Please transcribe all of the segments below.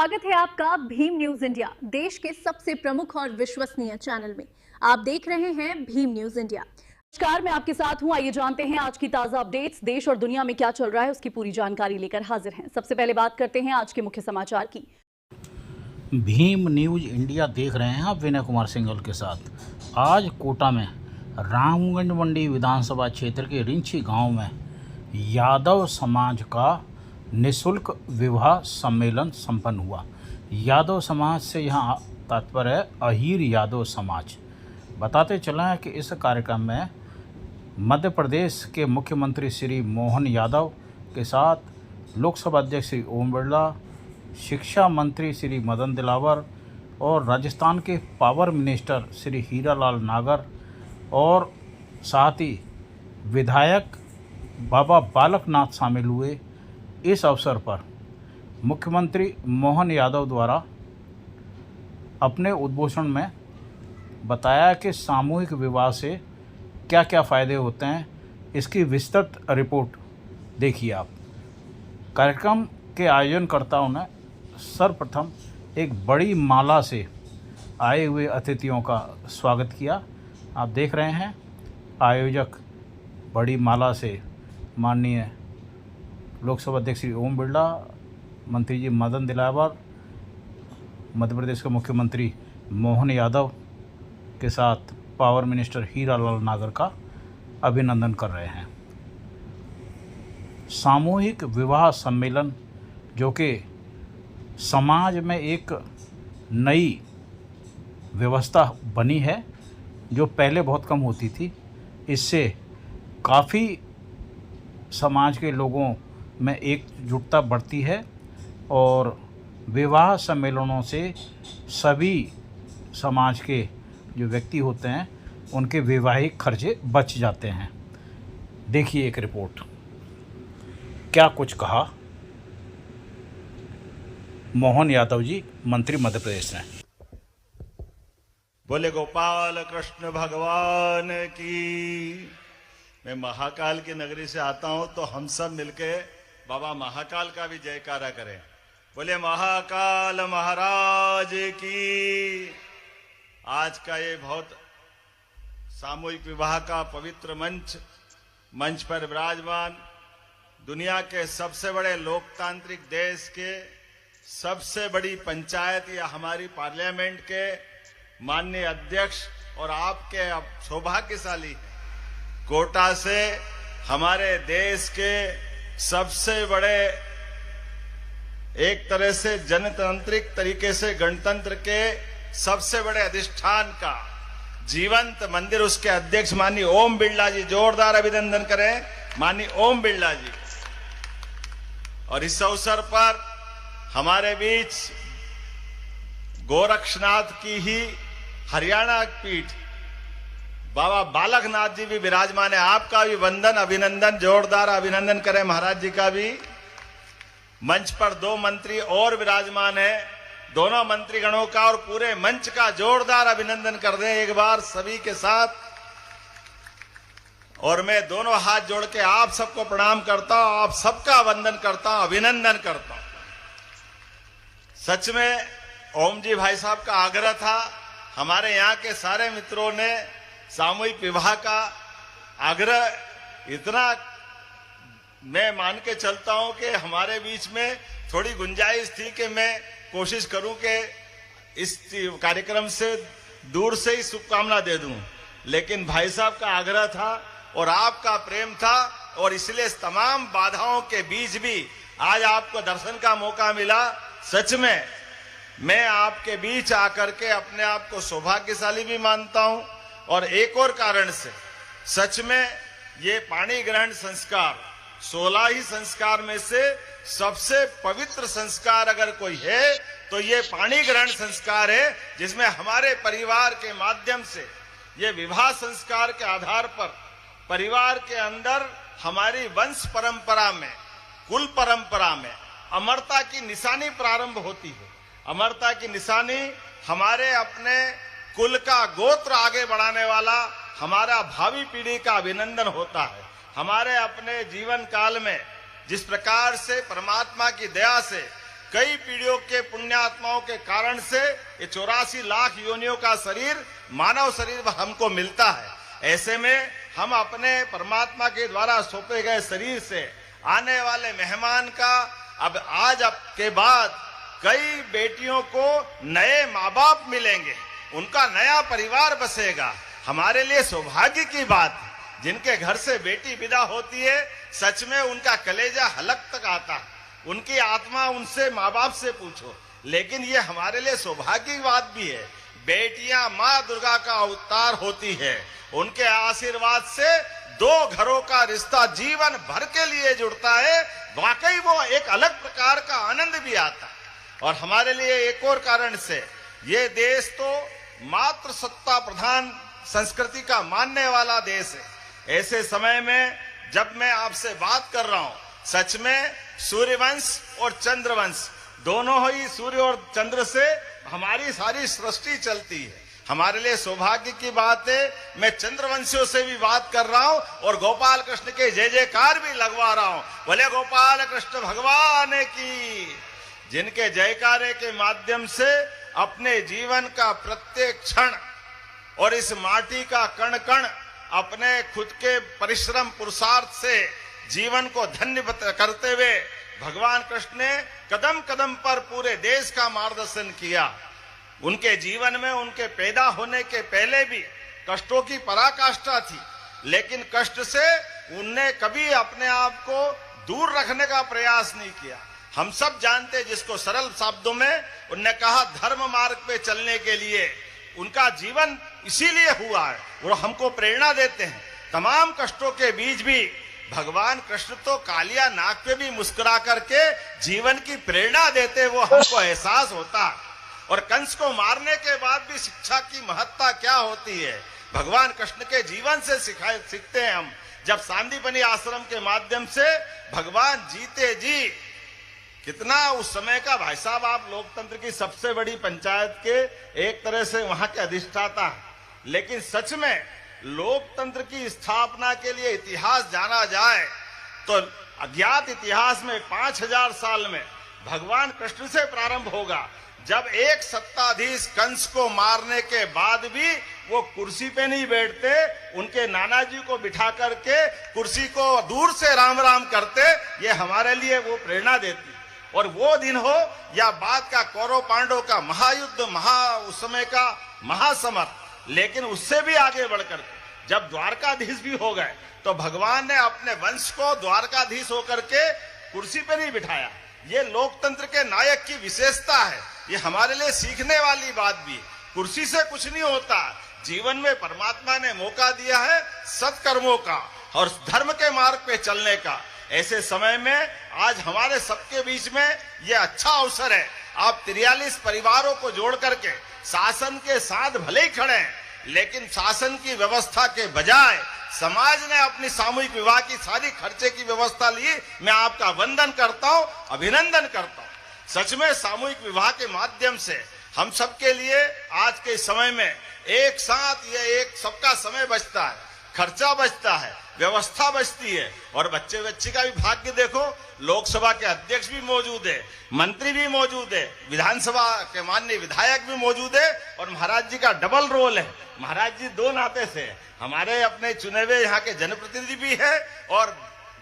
स्वागत है आपका भीम न्यूज इंडिया, देश के सबसे प्रमुख और विश्वसनीय चैनल में। आप देख रहे हैं भीम न्यूज इंडिया। नमस्कार, मैं आपके साथ हूं। आइए जानते हैं आज की ताजा अपडेट्स। देश और दुनिया में क्या चल रहा है उसकी पूरी जानकारी लेकर हाजिर हैं। सबसे पहले बात करते हैं आज के मुख्य समाचार की। भीम न्यूज इंडिया देख रहे हैं आप विनय कुमार सिंघल के साथ। आज कोटा में रामगंज मंडी विधानसभा क्षेत्र के रिंची गांव में यादव समाज का निःशुल्क विवाह सम्मेलन संपन्न हुआ। यादव समाज से यहाँ तात्पर्य है अहीर यादव समाज। बताते चला है कि इस कार्यक्रम में मध्य प्रदेश के मुख्यमंत्री श्री मोहन यादव के साथ लोकसभा अध्यक्ष श्री ओम बिरला, शिक्षा मंत्री श्री मदन दिलावर और राजस्थान के पावर मिनिस्टर श्री हीरालाल नागर और साथ ही विधायक बाबा बालकनाथ शामिल हुए। इस अवसर पर मुख्यमंत्री मोहन यादव द्वारा अपने उद्बोधन में बताया कि सामूहिक विवाह से क्या क्या फ़ायदे होते हैं, इसकी विस्तृत रिपोर्ट देखिए आप। कार्यक्रम के आयोजनकर्ताओं ने सर्वप्रथम एक बड़ी माला से आए हुए अतिथियों का स्वागत किया। आप देख रहे हैं आयोजक बड़ी माला से माननीय लोकसभा अध्यक्ष श्री ओम बिरला, मंत्री जी मदन दिलावर, मध्य प्रदेश के मुख्यमंत्री मोहन यादव के साथ पावर मिनिस्टर हीरालाल नागर का अभिनंदन कर रहे हैं। सामूहिक विवाह सम्मेलन जो कि समाज में एक नई व्यवस्था बनी है, जो पहले बहुत कम होती थी, इससे काफ़ी समाज के लोगों में एकजुटता बढ़ती है और विवाह सम्मेलनों से सभी समाज के जो व्यक्ति होते हैं उनके वैवाहिक खर्चे बच जाते हैं। देखिए एक रिपोर्ट, क्या कुछ कहा मोहन यादव जी, मंत्री मध्य प्रदेश ने। बोले गोपाल कृष्ण भगवान की। मैं महाकाल की नगरी से आता हूं, तो हम सब मिलके बाबा महाकाल का भी जयकारा करें। बोले महाकाल महाराज की। आज का ये बहुत सामूहिक विवाह का पवित्र मंच पर विराजमान दुनिया के सबसे बड़े लोकतांत्रिक देश के सबसे बड़ी पंचायत या हमारी पार्लियामेंट के माननीय अध्यक्ष और आपके सौभाग्यशाली कोटा से हमारे देश के सबसे बड़े एक तरह से जनतांत्रिक तरीके से गणतंत्र के सबसे बड़े अधिष्ठान का जीवंत मंदिर, उसके अध्यक्ष माननीय ओम बिरला जी, जोरदार अभिनंदन करें माननीय ओम बिरला जी। और इस अवसर पर हमारे बीच गोरक्षनाथ की ही हरियाणा पीठ बाबा बालकनाथ जी भी विराजमान है। आपका भी वंदन अभिनंदन, जोरदार अभिनंदन करें महाराज जी का भी। मंच पर दो मंत्री और विराजमान है, दोनों मंत्रीगणों का और पूरे मंच का जोरदार अभिनंदन कर दें एक बार सभी के साथ। और मैं दोनों हाथ जोड़ के आप सबको प्रणाम करता हूं, आप सबका वंदन करता हूं, अभिनंदन करता हूं। सच में ओम जी भाई साहब का आग्रह था, हमारे यहाँ के सारे मित्रों ने सामूहिक विवाह का आग्रह इतना मैं मान के चलता हूं कि हमारे बीच में थोड़ी गुंजाइश थी कि मैं कोशिश करूं कि इस कार्यक्रम से दूर से ही शुभकामना दे दूं, लेकिन भाई साहब का आग्रह था और आपका प्रेम था और इसलिए तमाम बाधाओं के बीच भी आज आपको दर्शन का मौका मिला। सच में मैं आपके बीच आकर के अपने आप को सौभाग्यशाली भी मानता हूं। और एक और कारण से सच में ये पाणी ग्रहण संस्कार 16 ही संस्कार में से सबसे पवित्र संस्कार अगर कोई है तो ये पाणी ग्रहण संस्कार है, जिसमें हमारे परिवार के माध्यम से ये विवाह संस्कार के आधार पर परिवार के अंदर हमारी वंश परंपरा में, कुल परंपरा में अमरता की निशानी प्रारंभ होती है। अमरता की निशानी हमारे अपने कुल का गोत्र आगे बढ़ाने वाला हमारा भावी पीढ़ी का अभिनंदन होता है। हमारे अपने जीवन काल में जिस प्रकार से परमात्मा की दया से कई पीढ़ियों के पुण्यात्माओं के कारण से ये 84 लाख योनियों का शरीर, मानव शरीर हमको मिलता है। ऐसे में हम अपने परमात्मा के द्वारा सौंपे गए शरीर से आने वाले मेहमान का अब के बाद कई बेटियों को नए माँ बाप मिलेंगे, उनका नया परिवार बसेगा। हमारे लिए सौभाग्य की बात है। जिनके घर से बेटी विदा होती है, सच में उनका कलेजा हलक तक आता है। उनकी आत्मा उनसे माँ बाप से पूछो। लेकिन ये हमारे लिए सौभाग्य की बात भी है। बेटियां माँ दुर्गा का अवतार होती है। उनके आशीर्वाद से 2 घरों का रिश्ता जीवन भर के लिए जुड़ता है। वाकई वो एक अलग प्रकार का आनंद भी आता है। और हमारे लिए एक और कारण से, ये देश तो मातृ सत्ता प्रधान संस्कृति का मानने वाला देश है। ऐसे समय में जब मैं आपसे बात कर रहा हूं, सच में सूर्यवंश और चंद्रवंश दोनों ही, सूर्य और चंद्र से हमारी सारी सृष्टि चलती है। हमारे लिए सौभाग्य की बात है। मैं चंद्रवंशियों से भी बात कर रहा हूं और गोपाल कृष्ण के जय जयकार भी लगवा रहा हूं। बोले गोपाल कृष्ण भगवान की। जिनके जयकारे के माध्यम से अपने जीवन का प्रत्येक क्षण और इस माटी का कण कण अपने खुद के परिश्रम पुरुषार्थ से जीवन को धन्य करते हुए भगवान कृष्ण ने कदम कदम पर पूरे देश का मार्गदर्शन किया। उनके जीवन में उनके पैदा होने के पहले भी कष्टों की पराकाष्ठा थी, लेकिन कष्ट से उनने कभी अपने आप को दूर रखने का प्रयास नहीं किया। हम सब जानते, जिसको सरल शब्दों में उनने कहा, धर्म मार्ग पे चलने के लिए उनका जीवन इसीलिए हुआ है। वो हमको प्रेरणा देते हैं। तमाम कष्टों के बीच भी भगवान कृष्ण तो कालिया नाक पे भी मुस्कुरा करके जीवन की प्रेरणा देते, वो हमको एहसास होता। और कंस को मारने के बाद भी शिक्षा की महत्ता क्या होती है, भगवान कृष्ण के जीवन से सीखते हैं हम। जब सांदीपनी आश्रम के माध्यम से भगवान जीते जी, कितना उस समय का, भाई साहब आप लोकतंत्र की सबसे बड़ी पंचायत के एक तरह से वहां के अधिष्ठाता, लेकिन सच में लोकतंत्र की स्थापना के लिए इतिहास जाना जाए तो अज्ञात इतिहास में 5000 साल में भगवान कृष्ण से प्रारंभ होगा। जब एक सत्ताधीश कंस को मारने के बाद भी वो कुर्सी पे नहीं बैठते, उनके नाना जी को बिठा करके कुर्सी को दूर से राम राम करते, ये हमारे लिए वो प्रेरणा देती। और वो दिन हो या बाद का कौरव पांडव का महायुद्ध, उस समय का महासमर, लेकिन उससे भी आगे बढ़कर जब द्वारकाधीश भी हो गए तो भगवान ने अपने वंश को द्वारकाधीश होकर के कुर्सी पर नहीं बिठाया। ये लोकतंत्र के नायक की विशेषता है। ये हमारे लिए सीखने वाली बात भी। कुर्सी से कुछ नहीं होता। जीवन में परमात्मा ने मौका दिया है सत्कर्मों का और धर्म के मार्ग पे चलने का। ऐसे समय में आज हमारे सबके बीच में ये अच्छा अवसर है। आप 43 परिवारों को जोड़ करके शासन के साथ भले ही खड़े हैं, लेकिन शासन की व्यवस्था के बजाय समाज ने अपनी सामूहिक विवाह की सारी खर्चे की व्यवस्था ली। मैं आपका वंदन करता हूं, अभिनंदन करता हूं। सच में सामूहिक विवाह के माध्यम से हम सबके लिए आज के समय में एक साथ ये एक सबका समय बचता है, खर्चा बचता है, व्यवस्था बचती है। और बच्चे का भी भाग्य देखो, लोकसभा के अध्यक्ष भी मौजूद है, मंत्री भी मौजूद है, विधानसभा के माननीय विधायक भी मौजूद है और महाराज जी का डबल रोल है। महाराज जी 2 नाते से हमारे अपने चुने हुए यहाँ के जनप्रतिनिधि भी है और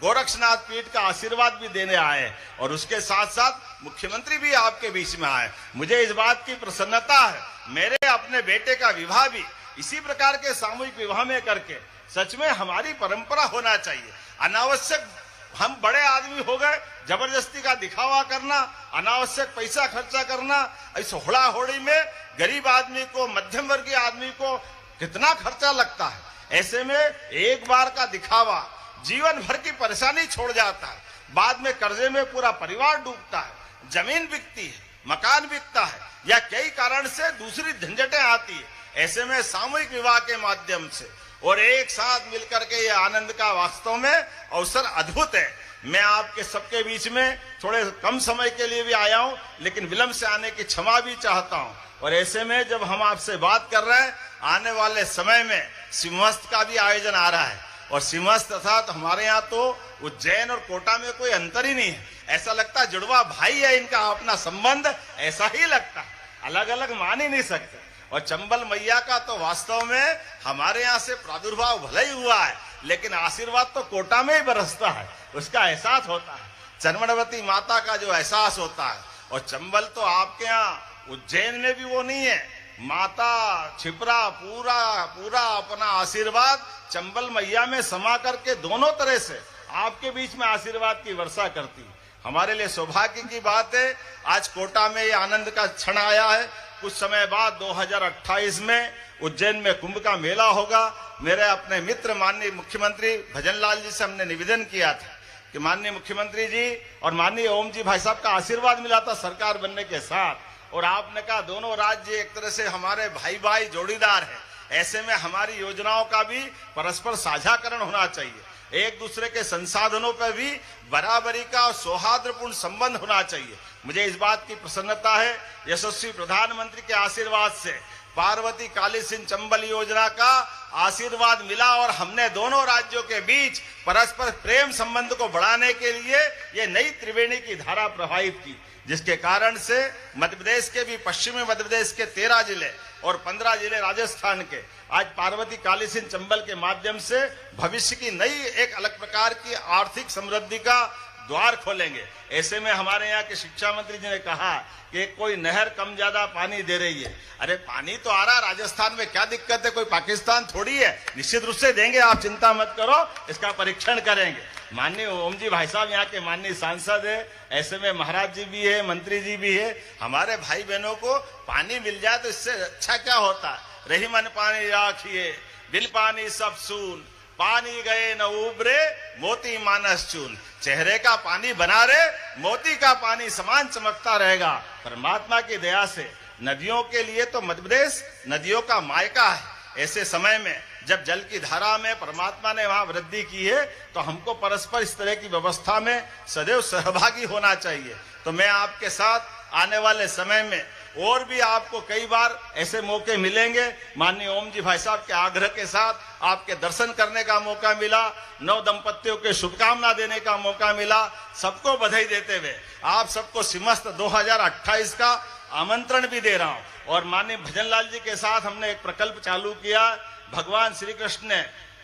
गोरक्षनाथ पीठ का आशीर्वाद भी देने आए और उसके साथ साथ मुख्यमंत्री भी आपके बीच में आए। मुझे इस बात की प्रसन्नता है। मेरे अपने बेटे का विवाह भी इसी प्रकार के सामूहिक विवाह में करके, सच में हमारी परंपरा होना चाहिए। अनावश्यक हम बड़े आदमी हो गए, जबरदस्ती का दिखावा करना, अनावश्यक पैसा खर्चा करना, इस होड़ा होड़ी में गरीब आदमी को, मध्यम वर्गीय आदमी को कितना खर्चा लगता है। ऐसे में एक बार का दिखावा जीवन भर की परेशानी छोड़ जाता है। बाद में कर्जे में पूरा परिवार डूबता है, जमीन बिकती है, मकान बिकता है या कई कारण से दूसरी झंझटें आती है। ऐसे में सामूहिक विवाह के माध्यम से और एक साथ मिलकर के ये आनंद का वास्तव में अवसर अद्भुत है। मैं आपके सबके बीच में थोड़े कम समय के लिए भी आया हूं, लेकिन विलंब से आने की क्षमा भी चाहता हूं। और ऐसे में जब हम आपसे बात कर रहे हैं, आने वाले समय में सिंहस्थ का भी आयोजन आ रहा है और सिंहस्थ अर्थात हमारे यहाँ तो उज्जैन और कोटा में कोई अंतर ही नहीं है। ऐसा लगता जुड़वा भाई है इनका अपना संबंध, ऐसा ही लगता, अलग अलग मान ही नहीं सकते। और चंबल मैया का तो वास्तव में हमारे यहाँ से प्रादुर्भाव भले ही हुआ है, लेकिन आशीर्वाद तो कोटा में ही बरसता है, उसका एहसास होता है। चरमणवती माता का जो एहसास होता है, और चंबल तो आपके यहाँ उज्जैन में भी वो नहीं है, माता छिपरा पूरा अपना आशीर्वाद चंबल मैया में समा करके दोनों तरह से आपके बीच में आशीर्वाद की वर्षा करती। हमारे लिए सौभाग्य की बात है, आज कोटा में ये आनंद का क्षण आया है। कुछ समय बाद 2028 में उज्जैन में कुंभ का मेला होगा। मेरे अपने मित्र माननीय मुख्यमंत्री भजनलाल जी से हमने निवेदन किया था कि माननीय मुख्यमंत्री जी और माननीय ओम जी भाई साहब का आशीर्वाद मिला था सरकार बनने के साथ, और आपने कहा दोनों राज्य एक तरह से हमारे भाई भाई जोड़ीदार हैं, ऐसे में हमारी योजनाओं का भी परस्पर साझाकरण होना चाहिए, एक दूसरे के संसाधनों पर भी बराबरी का और सौहार्दपूर्ण संबंध होना चाहिए। मुझे इस बात की प्रसन्नता है, यशस्वी प्रधानमंत्री के आशीर्वाद से पार्वती काली सिंह चंबल योजना का आशीर्वाद मिला, और हमने दोनों राज्यों के बीच परस्पर प्रेम संबंध को बढ़ाने के लिए ये नई त्रिवेणी की धारा प्रवाहित की, जिसके कारण से मध्य प्रदेश के भी, पश्चिमी मध्य प्रदेश के 13 जिले और 15 जिले राजस्थान के आज पार्वती काली सिंह चंबल के माध्यम से भविष्य की नई एक अलग प्रकार की आर्थिक समृद्धि का द्वार खोलेंगे। ऐसे में हमारे यहाँ के शिक्षा मंत्री जी ने कहा कि कोई नहर कम ज्यादा पानी दे रही है। अरे पानी तो आ रहा है राजस्थान में, क्या दिक्कत है, कोई पाकिस्तान थोड़ी है, निश्चित रूप से देंगे, आप चिंता मत करो, इसका परीक्षण करेंगे। माननीय ओम जी भाई साहब यहाँ के माननीय सांसद है, ऐसे में महाराज जी भी है, मंत्री जी भी है। हमारे भाई बहनों को पानी मिल जाए तो इससे अच्छा क्या होता है। रही मन पानी राखिए, दिल पानी सब सून, पानी गए न उबरे, मोती मानस चून। चेहरे का पानी बना रहे, मोती का पानी समान चमकता रहेगा। परमात्मा की दया से नदियों के लिए तो मध्य प्रदेश नदियों का मायका है। ऐसे समय में जब जल की धारा में परमात्मा ने वहां वृद्धि की है, तो हमको परस्पर इस तरह की व्यवस्था में सदैव सहभागी होना चाहिए। तो मैं आपके साथ आने वाले समय में और भी आपको कई बार ऐसे मौके मिलेंगे। माननीय ओम जी भाई साहब के आग्रह के साथ आपके दर्शन करने का मौका मिला, नव दंपतियों के शुभकामना देने का मौका मिला। सबको बधाई देते हुए आप सबको सिमस्त 2028 का आमंत्रण भी दे रहा हूं। और माननीय भजनलाल जी के साथ हमने एक प्रकल्प चालू किया। भगवान श्री कृष्ण ने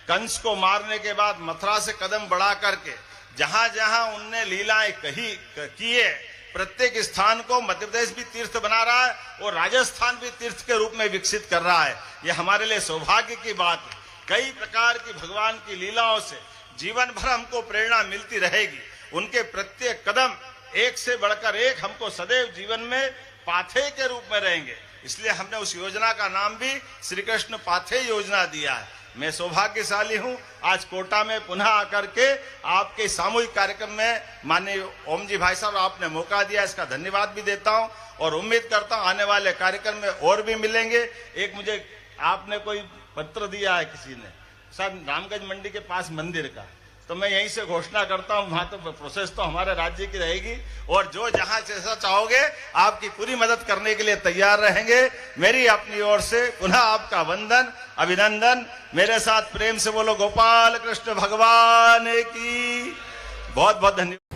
कंस को मारने के बाद मथुरा से कदम बढ़ा करके जहां जहां उनने लीलाएं किए, प्रत्येक स्थान को मध्य प्रदेश भी तीर्थ बना रहा है और राजस्थान भी तीर्थ के रूप में विकसित कर रहा है। यह हमारे लिए सौभाग्य की बात है। कई प्रकार की भगवान की लीलाओं से जीवन भर हमको प्रेरणा मिलती रहेगी। उनके प्रत्येक कदम एक से बढ़कर एक हमको सदैव जीवन में पाथे के रूप में रहेंगे। इसलिए हमने उस योजना का नाम भी श्री कृष्ण पाथे योजना दिया है। मैं सौभाग्यशाली हूं, आज कोटा में पुनः आकर के आपके सामूहिक कार्यक्रम में माननीय ओम जी भाई साहब आपने मौका दिया, इसका धन्यवाद भी देता हूं और उम्मीद करता हूं आने वाले कार्यक्रम में और भी मिलेंगे। एक मुझे आपने कोई पत्र दिया है किसी ने, शायद रामगंज मंडी के पास मंदिर का, तो मैं यहीं से घोषणा करता हूं, वहां तो प्रोसेस तो हमारे राज्य की रहेगी और जो जहां जैसा चाहोगे आपकी पूरी मदद करने के लिए तैयार रहेंगे। मेरी अपनी ओर से पुनः आपका वंदन, अभिनंदन। मेरे साथ प्रेम से बोलो गोपाल कृष्ण भगवान की। बहुत बहुत धन्यवाद।